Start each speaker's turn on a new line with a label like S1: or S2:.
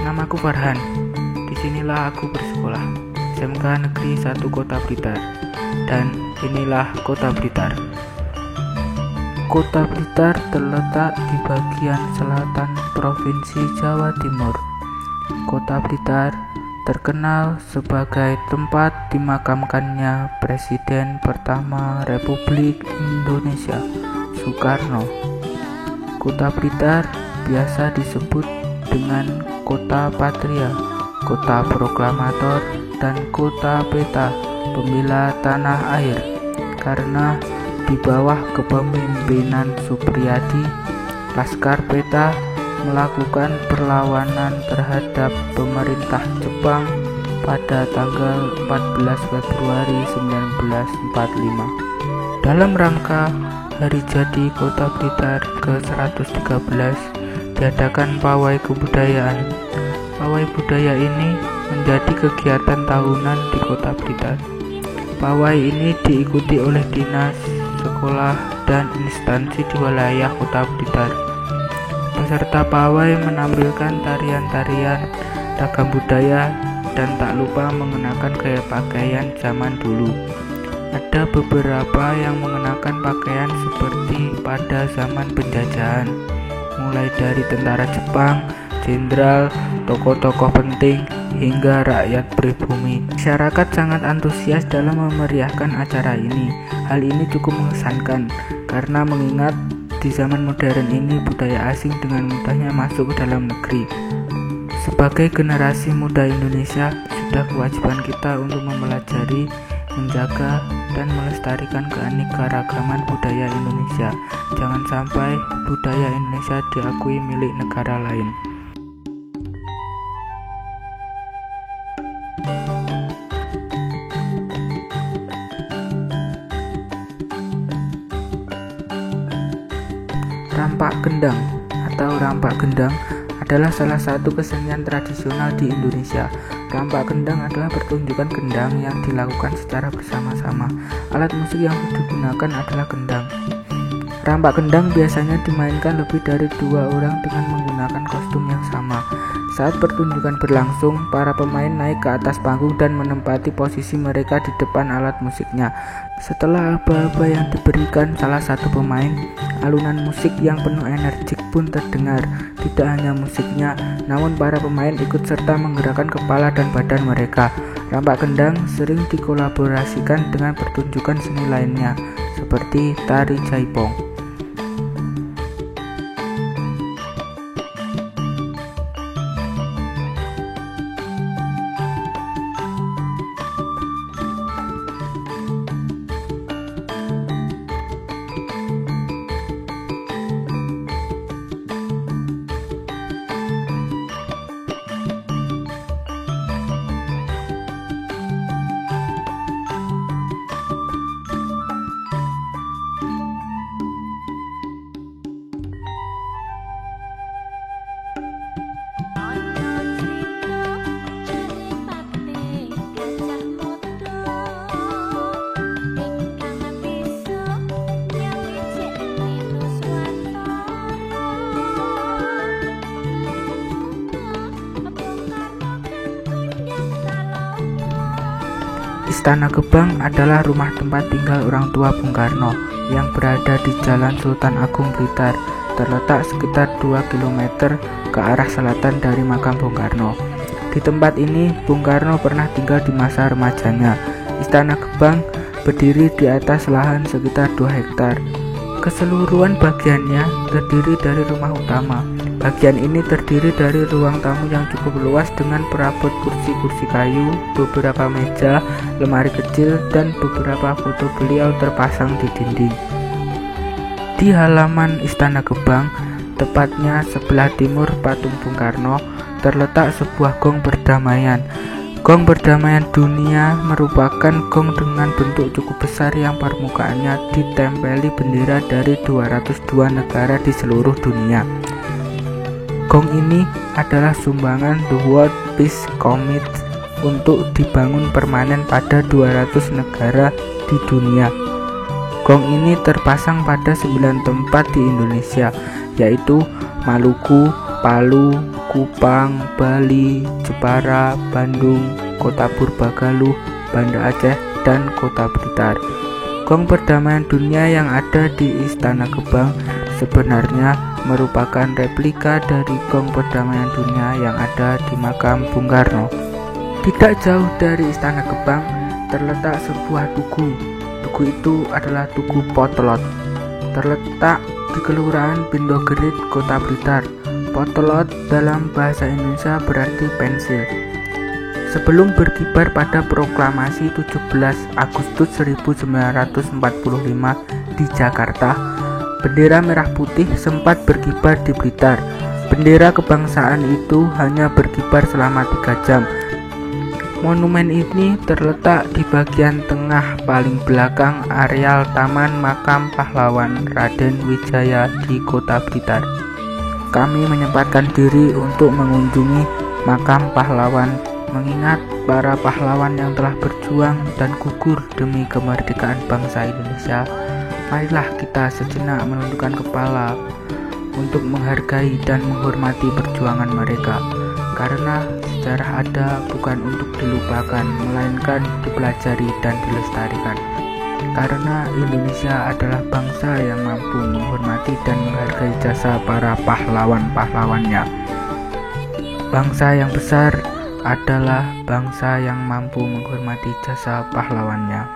S1: Namaku Farhan. Disinilah aku bersekolah. SMK Negeri 1 Kota Blitar. Dan inilah Kota Blitar. Kota Blitar terletak di bagian selatan Provinsi Jawa Timur. Kota Blitar terkenal sebagai tempat dimakamkannya Presiden pertama Republik Indonesia, Soekarno. Kota Blitar biasa disebut dengan Kota Patria, Kota Proklamator, dan Kota Peta, pembela tanah air, karena di bawah kepemimpinan Supriyadi, Laskar Peta melakukan perlawanan terhadap pemerintah Jepang pada tanggal 14 Februari 1945. Dalam rangka hari jadi Kota Blitar ke-113 diadakan pawai kebudayaan. Pawai budaya ini menjadi kegiatan tahunan di Kota Blitar. Pawai ini diikuti oleh dinas, sekolah, dan instansi di wilayah Kota Blitar. Peserta pawai menampilkan tarian-tarian, ragam budaya, dan tak lupa mengenakan gaya pakaian zaman dulu. Ada beberapa yang mengenakan pakaian seperti pada zaman penjajahan, mulai dari tentara Jepang, jenderal, tokoh-tokoh penting, hingga rakyat pribumi. Masyarakat sangat antusias dalam memeriahkan acara ini. Hal ini cukup mengesankan karena mengingat di zaman modern ini budaya asing dengan mudahnya masuk ke dalam negeri. Sebagai generasi muda Indonesia, sudah kewajiban kita untuk mempelajari, menjaga, dan melestarikan keanekaragaman budaya Indonesia. Jangan sampai budaya Indonesia diakui milik negara lain. Rampak Gendang atau rampak gendang adalah salah satu kesenian tradisional di Indonesia. Rampak gendang adalah pertunjukan gendang yang dilakukan secara bersama-sama. Alat musik yang digunakan adalah gendang. Rampak gendang biasanya dimainkan lebih dari 2 orang dengan menggunakan kostum yang sama. Saat pertunjukan berlangsung, para pemain naik ke atas panggung dan menempati posisi mereka di depan alat musiknya. Setelah aba-aba yang diberikan salah satu pemain, alunan musik yang penuh energik pun terdengar. Tidak hanya musiknya, namun para pemain ikut serta menggerakkan kepala dan badan mereka. Rampak gendang sering dikolaborasikan dengan pertunjukan seni lainnya, seperti tari jaipong. Istana Gebang adalah rumah tempat tinggal orang tua Bung Karno yang berada di Jalan Sultan Agung Blitar, terletak sekitar 2 km ke arah selatan dari makam Bung Karno. Di tempat ini, Bung Karno pernah tinggal di masa remajanya. Istana Gebang berdiri di atas lahan sekitar 2 hektar. Keseluruhan bagiannya terdiri dari rumah utama. Bagian ini terdiri dari ruang tamu yang cukup luas dengan perabot kursi-kursi kayu, beberapa meja, lemari kecil, dan beberapa foto beliau terpasang di dinding. Di halaman Istana Gebang, tepatnya sebelah timur patung Bung Karno, terletak sebuah gong perdamaian. Gong perdamaian dunia merupakan gong dengan bentuk cukup besar yang permukaannya ditempeli bendera dari 202 negara di seluruh dunia. Gong ini adalah sumbangan The World Peace Commit untuk dibangun permanen pada 200 negara di dunia. Gong ini terpasang pada 9 tempat di Indonesia, yaitu Maluku, Palu, Kupang, Bali, Jepara, Bandung, Kota Purbagaluh, Banda Aceh, dan Kota Blitar. Gong perdamaian dunia yang ada di Istana Gebang sebenarnya merupakan replika dari gong perdamaian dunia yang ada di makam Bung Karno. Tidak jauh dari Istana Gebang terletak sebuah tugu. Tugu itu adalah Tugu Potlot. Terletak di Kelurahan Bindogerit, Kota Blitar. Potlot dalam bahasa Indonesia berarti pensil. Sebelum berkibar pada proklamasi 17 Agustus 1945 di Jakarta, bendera merah putih sempat berkibar di Blitar. Bendera kebangsaan itu hanya berkibar selama 3 jam. Monumen ini terletak di bagian tengah paling belakang areal Taman Makam Pahlawan Raden Wijaya di Kota Blitar. Kami menyempatkan diri untuk mengunjungi makam pahlawan, mengingat para pahlawan yang telah berjuang dan gugur demi kemerdekaan bangsa Indonesia. Marilah kita sejenak menundukkan kepala untuk menghargai dan menghormati perjuangan mereka, karena sejarah ada bukan untuk dilupakan, melainkan dipelajari dan dilestarikan. Karena Indonesia adalah bangsa yang mampu menghormati dan menghargai jasa para pahlawan-pahlawannya. Bangsa yang besar adalah bangsa yang mampu menghormati jasa pahlawannya.